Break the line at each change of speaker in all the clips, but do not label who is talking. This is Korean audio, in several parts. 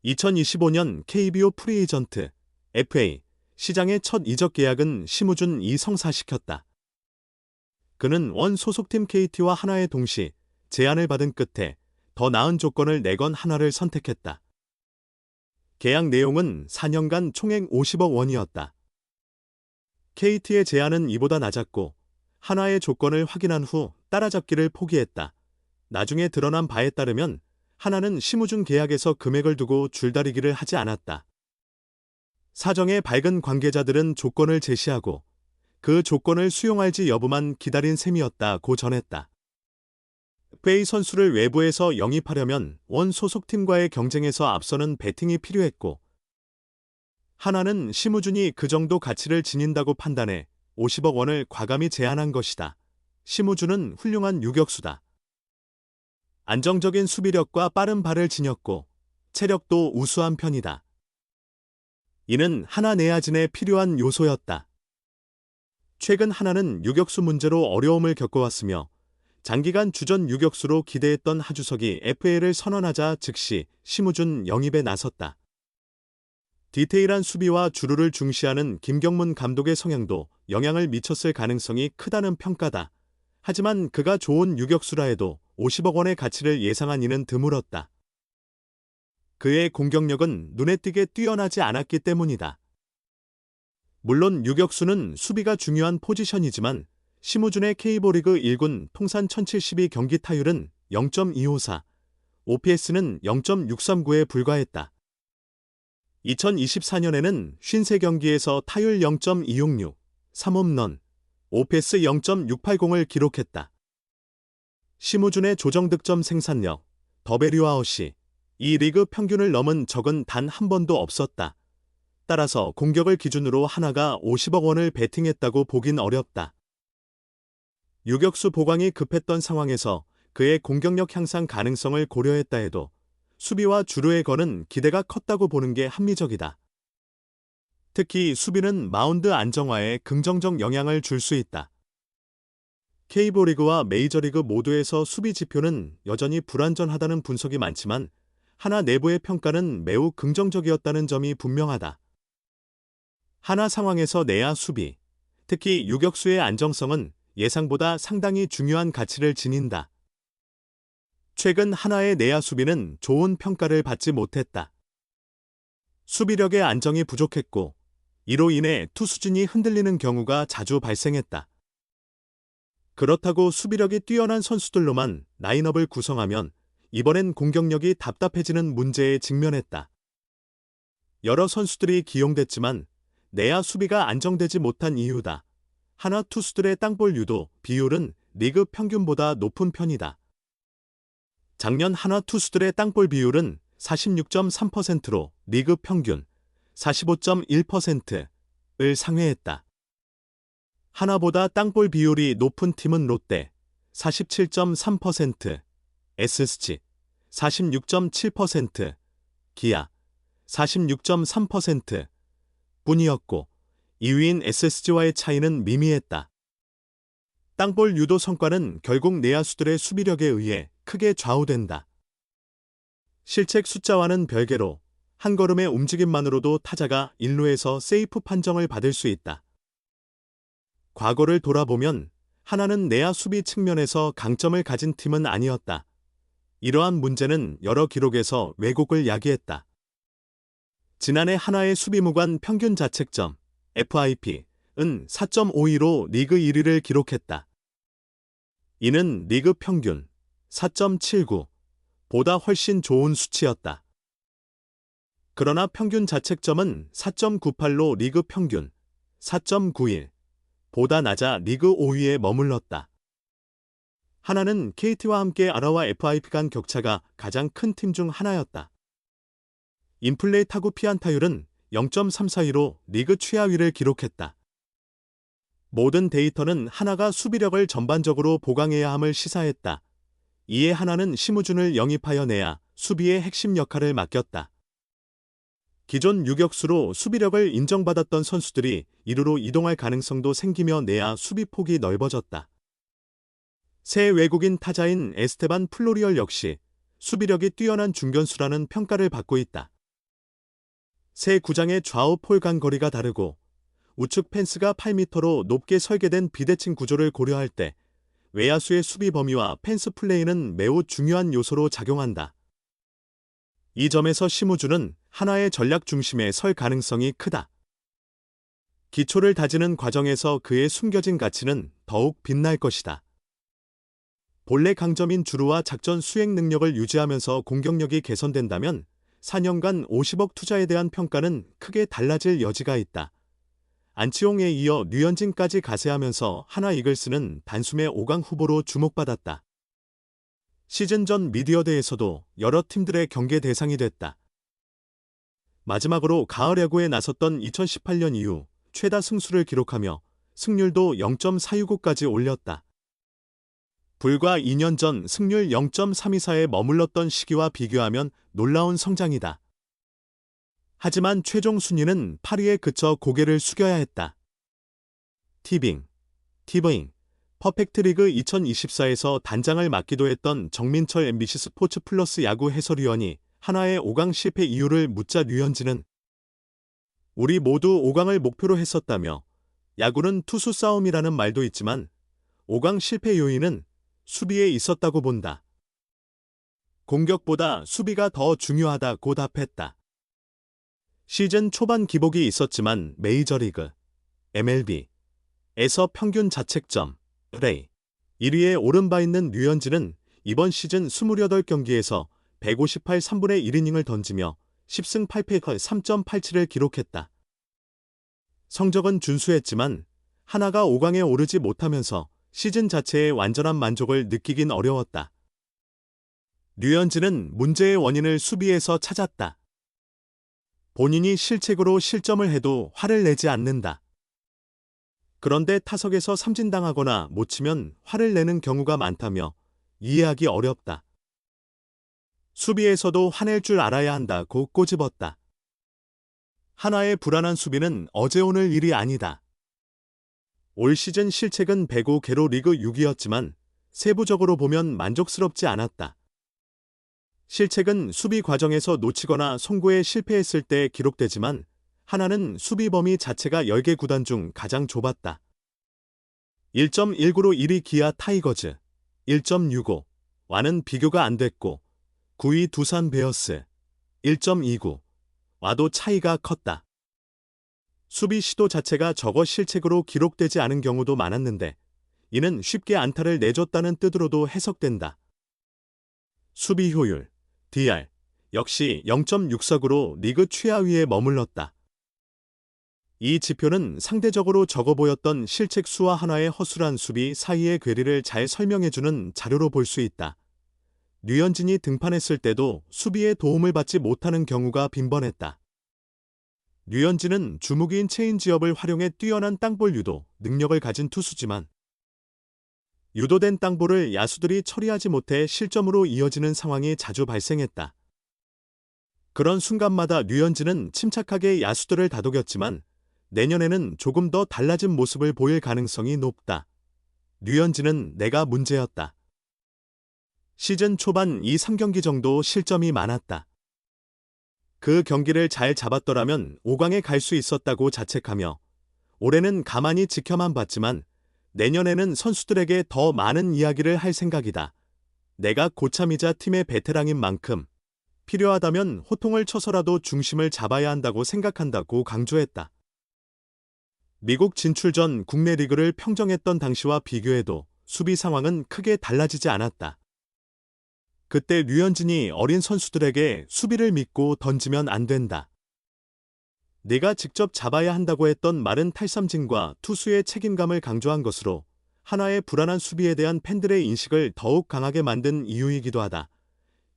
2025년 KBO 프리에이전트 FA 시장의 첫 이적 계약은 심우준이 성사시켰다. 그는 원 소속팀 KT와 하나의 동시 제안을 받은 끝에 더 나은 조건을 내건 하나를 선택했다. 계약 내용은 4년간 총액 50억 원이었다. KT의 제안은 이보다 낮았고 하나의 조건을 확인한 후 따라잡기를 포기했다. 나중에 드러난 바에 따르면 하나는 심우준 계약에서 금액을 두고 줄다리기를 하지 않았다. 사정에 밝은 관계자들은 조건을 제시하고 그 조건을 수용할지 여부만 기다린 셈이었다고 전했다. FA 선수를 외부에서 영입하려면 원 소속팀과의 경쟁에서 앞서는 배팅이 필요했고 하나는 심우준이 그 정도 가치를 지닌다고 판단해 50억 원을 과감히 제안한 것이다. 심우준은 훌륭한 유격수다. 안정적인 수비력과 빠른 발을 지녔고 체력도 우수한 편이다. 이는 하나 내야진에 필요한 요소였다. 최근 하나는 유격수 문제로 어려움을 겪어왔으며 장기간 주전 유격수로 기대했던 하주석이 FA를 선언하자 즉시 심우준 영입에 나섰다. 디테일한 수비와 주루를 중시하는 김경문 감독의 성향도 영향을 미쳤을 가능성이 크다는 평가다. 하지만 그가 좋은 유격수라 해도 50억 원의 가치를 예상한 이는 드물었다. 그의 공격력은 눈에 띄게 뛰어나지 않았기 때문이다. 물론 유격수는 수비가 중요한 포지션이지만 심우준의 K리그 1군 통산 1072경기 타율은 0.254, OPS는 0.639에 불과했다. 2024년에는 53경기에서 타율 0.266, 3홈런, OPS 0.680을 기록했다. 심우준의 조정득점 생산력, 더베리와웃이 이 리그 평균을 넘은 적은 단 한 번도 없었다. 따라서 공격을 기준으로 하나가 50억 원을 베팅했다고 보긴 어렵다. 유격수 보강이 급했던 상황에서 그의 공격력 향상 가능성을 고려했다 해도 수비와 주루에 거는 기대가 컸다고 보는 게 합리적이다. 특히 수비는 마운드 안정화에 긍정적 영향을 줄 수 있다. K리그와 메이저리그 모두에서 수비 지표는 여전히 불완전하다는 분석이 많지만 하나 내부의 평가는 매우 긍정적이었다는 점이 분명하다. 하나 상황에서 내야 수비, 특히 유격수의 안정성은 예상보다 상당히 중요한 가치를 지닌다. 최근 하나의 내야 수비는 좋은 평가를 받지 못했다. 수비력의 안정이 부족했고 이로 인해 투수진이 흔들리는 경우가 자주 발생했다. 그렇다고 수비력이 뛰어난 선수들로만 라인업을 구성하면 이번엔 공격력이 답답해지는 문제에 직면했다. 여러 선수들이 기용됐지만 내야 수비가 안정되지 못한 이유다. 하나 투수들의 땅볼 유도 비율은 리그 평균보다 높은 편이다. 작년 하나 투수들의 땅볼 비율은 46.3%로 리그 평균 45.1%를 상회했다. 하나보다 땅볼 비율이 높은 팀은 롯데 47.3%, SSG 46.7%, 기아 46.3% 뿐이었고 2위인 SSG와의 차이는 미미했다. 땅볼 유도 성과는 결국 내야수들의 수비력에 의해 크게 좌우된다. 실책 숫자와는 별개로 한 걸음의 움직임만으로도 타자가 1루에서 세이프 판정을 받을 수 있다. 과거를 돌아보면 하나는 내야 수비 측면에서 강점을 가진 팀은 아니었다. 이러한 문제는 여러 기록에서 왜곡을 야기했다. 지난해 하나의 수비무관 평균 자책점 FIP은 4.52로 리그 1위를 기록했다. 이는 리그 평균 4.79보다 훨씬 좋은 수치였다. 그러나 평균 자책점은 4.98로 리그 평균 4.91보다 낮아 리그 5위에 머물렀다. 하나는 KT와 함께 아라와 FIP 간 격차가 가장 큰 팀 중 하나였다. 인플레이 타구 피안타율은 0.342로 리그 최하위를 기록했다. 모든 데이터는 하나가 수비력을 전반적으로 보강해야 함을 시사했다. 이에 하나는 심우준을 영입하여 내야 수비의 핵심 역할을 맡겼다. 기존 유격수로 수비력을 인정받았던 선수들이 1루로 이동할 가능성도 생기며 내야 수비 폭이 넓어졌다. 새 외국인 타자인 에스테반 플로리얼 역시 수비력이 뛰어난 중견수라는 평가를 받고 있다. 새 구장의 좌우 폴 간 거리가 다르고 우측 펜스가 8m로 높게 설계된 비대칭 구조를 고려할 때 외야수의 수비 범위와 펜스 플레이는 매우 중요한 요소로 작용한다. 이 점에서 심우준은 한화의 전략 중심에 설 가능성이 크다. 기초를 다지는 과정에서 그의 숨겨진 가치는 더욱 빛날 것이다. 본래 강점인 주루와 작전 수행 능력을 유지하면서 공격력이 개선된다면 4년간 50억 투자에 대한 평가는 크게 달라질 여지가 있다. 안치홍에 이어 류현진까지 가세하면서 한화 이글스는 단숨에 5강 후보로 주목받았다. 시즌 전 미디어데이에서도 여러 팀들의 경계 대상이 됐다. 마지막으로 가을 야구에 나섰던 2018년 이후 최다 승수를 기록하며 승률도 0.465까지 올렸다. 불과 2년 전 승률 0.324에 머물렀던 시기와 비교하면 놀라운 성장이다. 하지만 최종 순위는 8위에 그쳐 고개를 숙여야 했다. 티빙, 퍼펙트 리그 2024에서 단장을 맡기도 했던 정민철 MBC 스포츠 플러스 야구 해설위원이 한화의 5강 실패 이유를 묻자 류현진은 우리 모두 5강을 목표로 했었다며 야구는 투수 싸움이라는 말도 있지만 5강 실패 요인은 수비에 있었다고 본다. 공격보다 수비가 더 중요하다고 답했다. 시즌 초반 기복이 있었지만 메이저리그, MLB에서 평균 자책점, 플레이 1위에 오른 바 있는 류현진은 이번 시즌 28경기에서 158 3분의 1이닝을 던지며 10승 8패 3.87을 기록했다. 성적은 준수했지만 한화가 5강에 오르지 못하면서 시즌 자체의 완전한 만족을 느끼긴 어려웠다. 류현진은 문제의 원인을 수비에서 찾았다. 본인이 실책으로 실점을 해도 화를 내지 않는다. 그런데 타석에서 삼진당하거나 못 치면 화를 내는 경우가 많다며 이해하기 어렵다. 수비에서도 화낼 줄 알아야 한다고 꼬집었다. 한화의 불안한 수비는 어제 오늘 일이 아니다. 올 시즌 실책은 105개로 리그 6위였지만 세부적으로 보면 만족스럽지 않았다. 실책은 수비 과정에서 놓치거나 송구에 실패했을 때 기록되지만 한화는 수비 범위 자체가 10개 구단 중 가장 좁았다. 1.19로 1위 기아 타이거즈, 1.65와는 비교가 안 됐고 9위 두산 베어스, 1.29와도 차이가 컸다. 수비 시도 자체가 적어 실책으로 기록되지 않은 경우도 많았는데 이는 쉽게 안타를 내줬다는 뜻으로도 해석된다. 수비 효율, DR, 역시 0.64로 리그 최하위에 머물렀다. 이 지표는 상대적으로 적어 보였던 실책 수와 한화의 허술한 수비 사이의 괴리를 잘 설명해주는 자료로 볼 수 있다. 류현진이 등판했을 때도 수비에 도움을 받지 못하는 경우가 빈번했다. 류현진은 주무기인 체인지업을 활용해 뛰어난 땅볼 유도 능력을 가진 투수지만 유도된 땅볼을 야수들이 처리하지 못해 실점으로 이어지는 상황이 자주 발생했다. 그런 순간마다 류현진은 침착하게 야수들을 다독였지만 내년에는 조금 더 달라진 모습을 보일 가능성이 높다. 류현진은 내가 문제였다. 시즌 초반 2, 3경기 정도 실점이 많았다. 그 경기를 잘 잡았더라면 5강에 갈 수 있었다고 자책하며 올해는 가만히 지켜만 봤지만 내년에는 선수들에게 더 많은 이야기를 할 생각이다. 내가 고참이자 팀의 베테랑인 만큼 필요하다면 호통을 쳐서라도 중심을 잡아야 한다고 생각한다고 강조했다. 미국 진출 전 국내 리그를 평정했던 당시와 비교해도 수비 상황은 크게 달라지지 않았다. 그때 류현진이 어린 선수들에게 수비를 믿고 던지면 안 된다. 네가 직접 잡아야 한다고 했던 마른 탈삼진과 투수의 책임감을 강조한 것으로 한화의 불안한 수비에 대한 팬들의 인식을 더욱 강하게 만든 이유이기도 하다.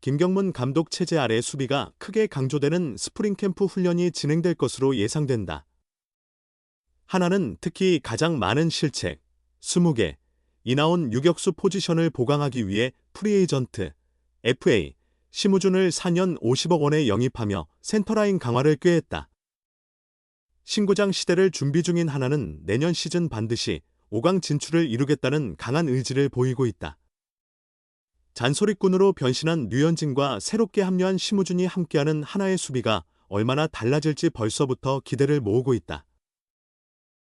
김경문 감독 체제 아래 수비가 크게 강조되는 스프링 캠프 훈련이 진행될 것으로 예상된다. 한화는 특히 가장 많은 실책, 20개, 이 나온 유격수 포지션을 보강하기 위해 프리에이전트, FA, 심우준을 4년 50억 원에 영입하며 센터라인 강화를 꾀했다. 신구장 시대를 준비 중인 한화는 내년 시즌 반드시 5강 진출을 이루겠다는 강한 의지를 보이고 있다. 잔소리꾼으로 변신한 류현진과 새롭게 합류한 심우준이 함께하는 한화의 수비가 얼마나 달라질지 벌써부터 기대를 모으고 있다.